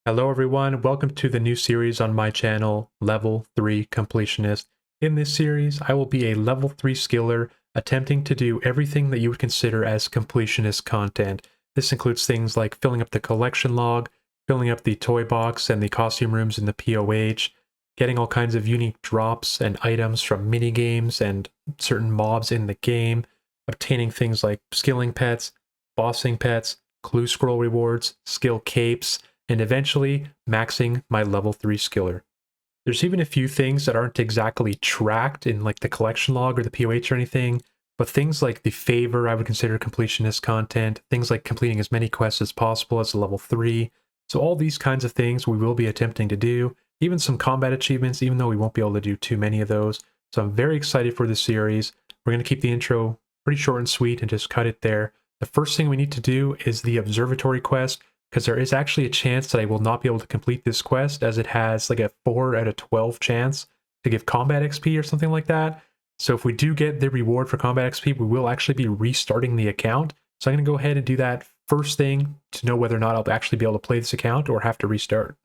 Hello everyone, welcome to the new series on my channel, Level 3 Completionist. In this series, I will be a Level 3 skiller attempting to do everything that you would consider as completionist content. This includes things like filling up the collection log, filling up the toy box and the costume rooms in the POH, getting all kinds of unique drops and items from minigames and certain mobs in the game, obtaining things like skilling pets, bossing pets, clue scroll rewards, skill capes, and eventually maxing my level 3 skiller. There's even a few things that aren't exactly tracked in like the collection log or the POH or anything, but things like the favor I would consider completionist content, things like completing as many quests as possible as a level 3. So all these kinds of things we will be attempting to do, even some combat achievements, even though we won't be able to do too many of those. So I'm very excited for this series. We're going to keep the intro pretty short and sweet and just cut it there. The first thing we need to do is the observatory quest, because there is actually a chance that I will not be able to complete this quest, as it has like a 4 out of 12 chance to give combat XP or something like that. So if we do get the reward for combat XP, we will actually be restarting the account. So I'm going to go ahead and do that first thing to know whether or not I'll actually be able to play this account or have to restart.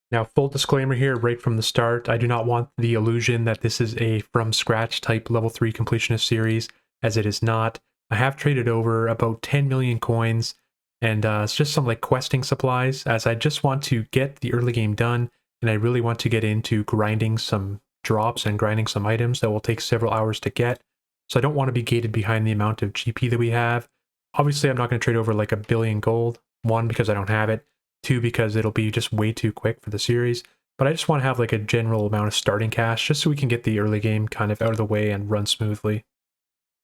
Now, full disclaimer here right from the start, I do not want the illusion that this is a from scratch type level 3 completionist series, as it is not. I have traded over about 10 million coins, and it's just some like questing supplies, as I just want to get the early game done, and I really want to get into grinding some drops and grinding some items that will take several hours to get. So I don't want to be gated behind the amount of GP that we have. Obviously, I'm not going to trade over like a billion gold. One, because I don't have it. Two, because it'll be just way too quick for the series. But I just want to have like a general amount of starting cash, just so we can get the early game kind of out of the way and run smoothly.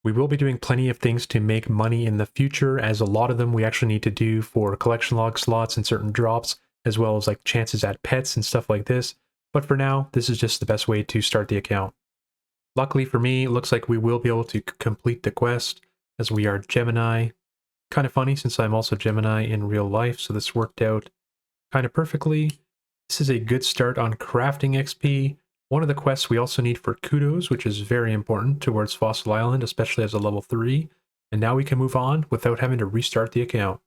We will be doing plenty of things to make money in the future, as a lot of them we actually need to do for collection log slots and certain drops, as well as like chances at pets and stuff like this. But for now, this is just the best way to start the account. Luckily for me, it looks like we will be able to complete the quest, as we are Gemini. Kind of funny since I'm also Gemini in real life, so this worked out kind of perfectly. This is a good start on crafting XP. One of the quests we also need for Kudos, which is very important towards Fossil Island, especially as a level 3. And now we can move on without having to restart the account.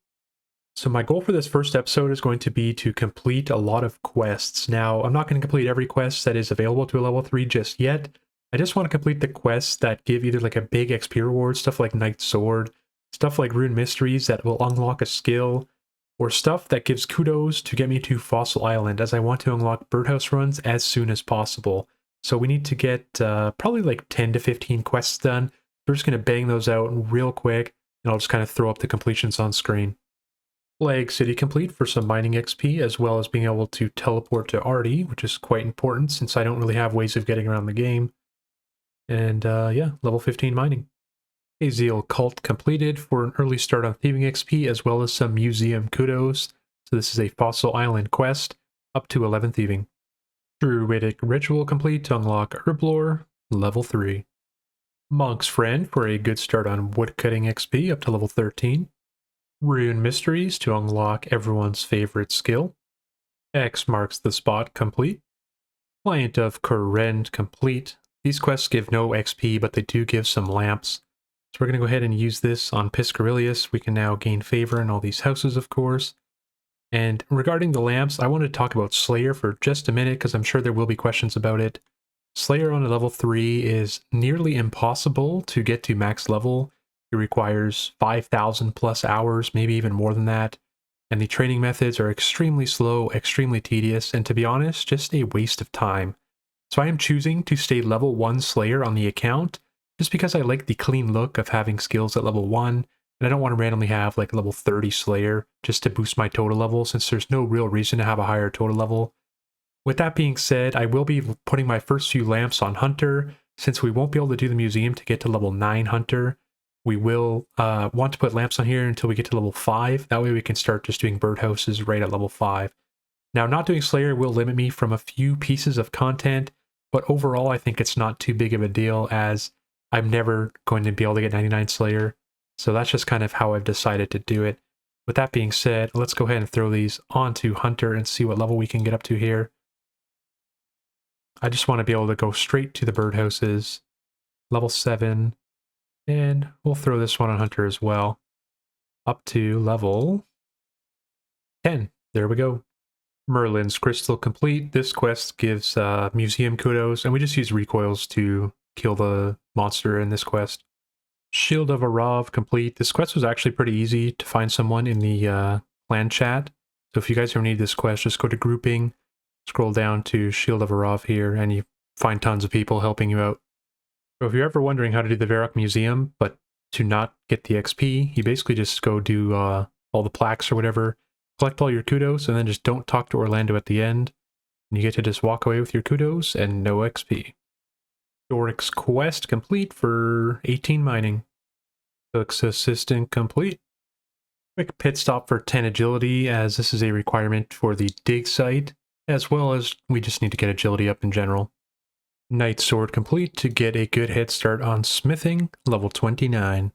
So my goal for this first episode is going to be to complete a lot of quests. Now, I'm not going to complete every quest that is available to a level 3 just yet. I just want to complete the quests that give either like a big XP reward, stuff like Knight's Sword, stuff like Rune Mysteries that will unlock a skill, or stuff that gives Kudos to get me to Fossil Island, as I want to unlock birdhouse runs as soon as possible. So we need to get probably like 10 to 15 quests done. We're just going to bang those out real quick, and I'll just kind of throw up the completions on screen. Flag City complete for some mining XP, as well as being able to teleport to Artie, which is quite important since I don't really have ways of getting around the game. And yeah, level 15 mining. Aziel Cult completed for an early start on thieving XP, as well as some museum kudos. So this is a Fossil Island quest, up to 11 thieving. Druidic Ritual complete to unlock Herblore, level 3. Monk's Friend for a good start on woodcutting XP, up to level 13. Rune Mysteries to unlock everyone's favorite skill. X marks the spot complete. Client of Korend complete. These quests give no XP, but they do give some lamps. So we're going to go ahead and use this on Piscarilius. We can now gain favor in all these houses, of course. And regarding the lamps, I want to talk about Slayer for just a minute, because I'm sure there will be questions about it. Slayer on a level 3 is nearly impossible to get to max level. It requires 5,000 plus hours, maybe even more than that. And the training methods are extremely slow, extremely tedious, and to be honest, just a waste of time. So I am choosing to stay level 1 Slayer on the account, just because I like the clean look of having skills at level 1, and I don't want to randomly have like level 30 Slayer just to boost my total level, since there's no real reason to have a higher total level. With that being said, I will be putting my first few lamps on Hunter, since we won't be able to do the museum to get to level 9 Hunter. We will want to put lamps on here until we get to level 5, that way we can start just doing birdhouses right at level 5. Now, not doing Slayer will limit me from a few pieces of content, but overall I think it's not too big of a deal, as I'm never going to be able to get 99 Slayer, so that's just kind of how I've decided to do it. With that being said, let's go ahead and throw these onto Hunter and see what level we can get up to here. I just want to be able to go straight to the birdhouses, level 7, and we'll throw this one on Hunter as well, up to level 10. There we go. Merlin's Crystal complete. This quest gives museum kudos, and we just use recoils to kill the monster in this quest. Shield of Arav complete. This quest was actually pretty easy to find someone in the clan chat. So if you guys ever need this quest, just go to grouping, scroll down to Shield of Arav here, and you find tons of people helping you out. So if you're ever wondering how to do the Varrock Museum, but to not get the XP, you basically just go do all the plaques or whatever, collect all your kudos, and then just don't talk to Orlando at the end. And you get to just walk away with your kudos and no XP. Doric's quest complete for 18 mining. Cook's assistant complete. Quick pit stop for 10 agility, as this is a requirement for the dig site, as well as we just need to get agility up in general. Knight sword complete to get a good head start on smithing, level 29.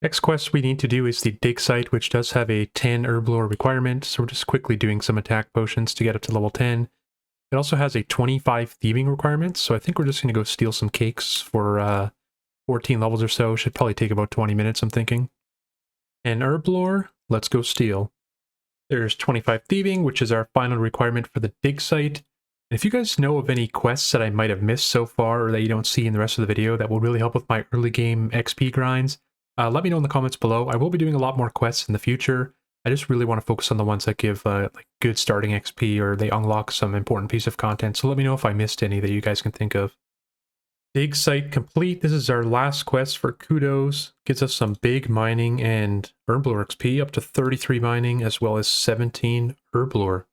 Next quest we need to do is the dig site, which does have a 10 herblore requirement, so we're just quickly doing some attack potions to get up to level 10. It also has a 25 thieving requirement, so I think we're just going to go steal some cakes for 14 levels or so. Should probably take about 20 minutes, I'm thinking. And herblore, let's go steal. There's 25 thieving, which is our final requirement for the dig site. And if you guys know of any quests that I might have missed so far or that you don't see in the rest of the video that will really help with my early game XP grinds, let me know in the comments below. I will be doing a lot more quests in the future. I just really want to focus on the ones that give like good starting XP or they unlock some important piece of content. So let me know if I missed any that you guys can think of. Dig site complete. This is our last quest for Kudos. Gives us some big mining and herblore XP, up to 33 mining as well as 17 herblore.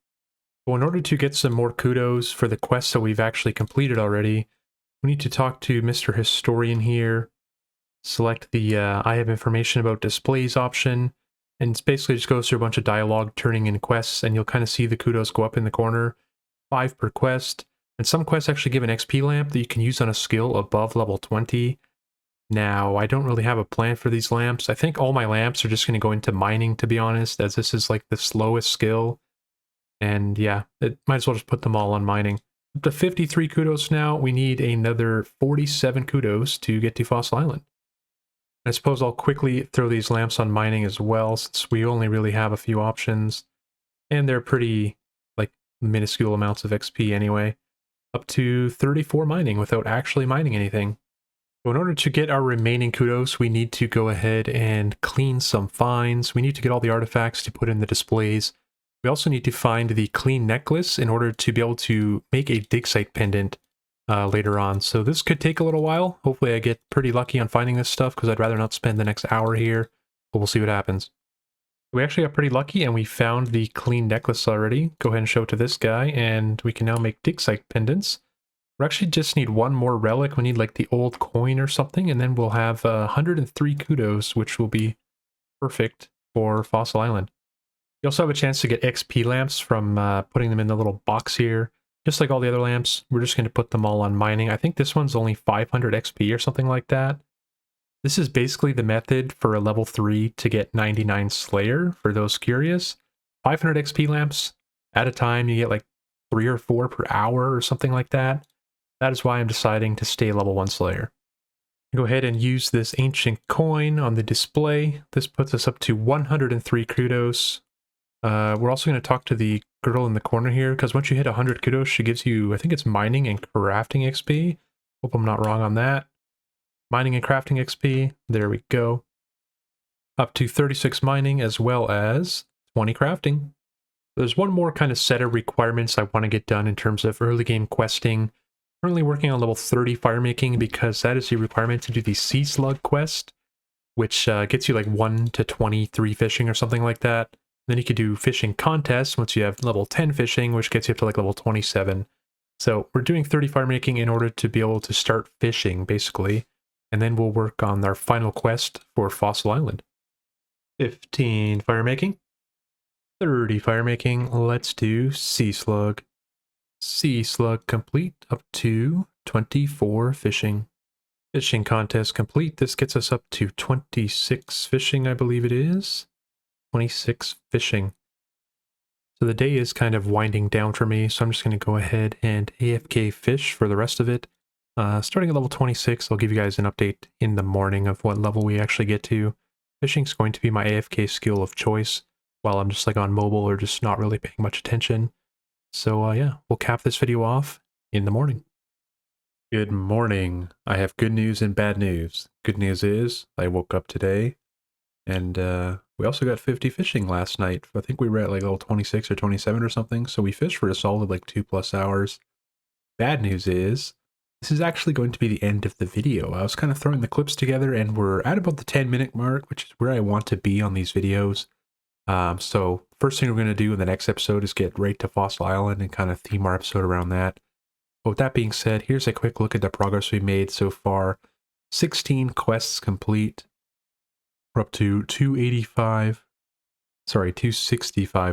Well, in order to get some more kudos for the quests that we've actually completed already, we need to talk to Mr. Historian here, select the I have information about displays option, and it basically just goes through a bunch of dialogue turning in quests, and you'll kind of see the kudos go up in the corner, 5 per quest, and some quests actually give an XP lamp that you can use on a skill above level 20. Now, I don't really have a plan for these lamps. I think all my lamps are just going to go into mining, to be honest, as this is like the slowest skill. And yeah, it might as well just put them all on mining. Up to 53 kudos now, we need another 47 kudos to get to Fossil Island. I suppose I'll quickly throw these lamps on mining as well, since we only really have a few options. And they're pretty, like, minuscule amounts of XP anyway. Up to 34 mining without actually mining anything. So in order to get our remaining kudos, we need to go ahead and clean some finds. We need to get all the artifacts to put in the displays. We also need to find the clean necklace in order to be able to make a dig site pendant later on. So this could take a little while. Hopefully I get pretty lucky on finding this stuff because I'd rather not spend the next hour here, but we'll see what happens. We actually got pretty lucky and we found the clean necklace already. Go ahead and show it to this guy and we can now make dig site pendants. We actually just need one more relic. We need like the old coin or something, and then we'll have 103 kudos, which will be perfect for Fossil Island. You also have a chance to get XP lamps from putting them in the little box here. Just like all the other lamps, we're just going to put them all on mining. I think this one's only 500 XP or something like that. This is basically the method for a level 3 to get 99 Slayer, for those curious. 500 XP lamps at a time, you get like 3 or 4 per hour or something like that. That is why I'm deciding to stay level 1 Slayer. Go ahead and use this ancient coin on the display. This puts us up to 103 kudos. We're also going to talk to the girl in the corner here, because once you hit 100 kudos, she gives you, I think it's mining and crafting XP. Hope I'm not wrong on that. Mining and crafting XP, there we go. Up to 36 mining as well as 20 crafting. There's one more kind of set of requirements I want to get done in terms of early game questing. Currently working on level 30 firemaking because that is a requirement to do the sea slug quest, which gets you like 1 to 23 fishing or something like that. Then you could do fishing contests once you have level 10 fishing, which gets you up to like level 27. So we're doing 30 firemaking in order to be able to start fishing, basically. And then we'll work on our final quest for Fossil Island. 15 firemaking. 30 firemaking. Let's do sea slug. Sea slug complete, up to 24 fishing. Fishing contest complete. This gets us up to 26 fishing, I believe it is. 26 fishing. So the day is kind of winding down for me, so I'm just going to go ahead and AFK fish for the rest of it. Starting at level 26, I'll give you guys an update in the morning of what level we actually get to. Fishing is going to be my AFK skill of choice while I'm just like on mobile or just not really paying much attention. So yeah, we'll cap this video off in the morning. Good morning. I have good news and bad news. Good news is I woke up today and we also got 50 fishing last night. I think we were at like level 26 or 27 or something. So we fished for a solid like 2+ hours. Bad news is this is actually going to be the end of the video. I was kind of throwing the clips together and we're at about the 10-minute mark, which is where I want to be on these videos. So first thing we're going to do in the next episode is get right to Fossil Island and kind of theme our episode around that. But with that being said, here's a quick look at the progress we made so far. 16 quests complete. We're up to 265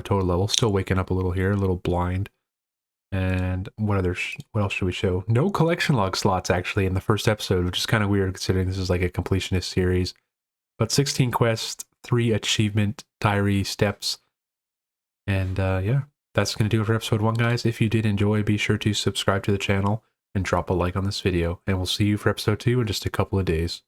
total levels. Still waking up a little here, a little blind. And what else should we show? No collection log slots actually in the first episode, which is kind of weird considering this is like a completionist series. But 16 quests, 3 achievement diary steps. And yeah, that's going to do it for episode 1, guys. If you did enjoy, be sure to subscribe to the channel and drop a like on this video. And we'll see you for episode 2 in just a couple of days.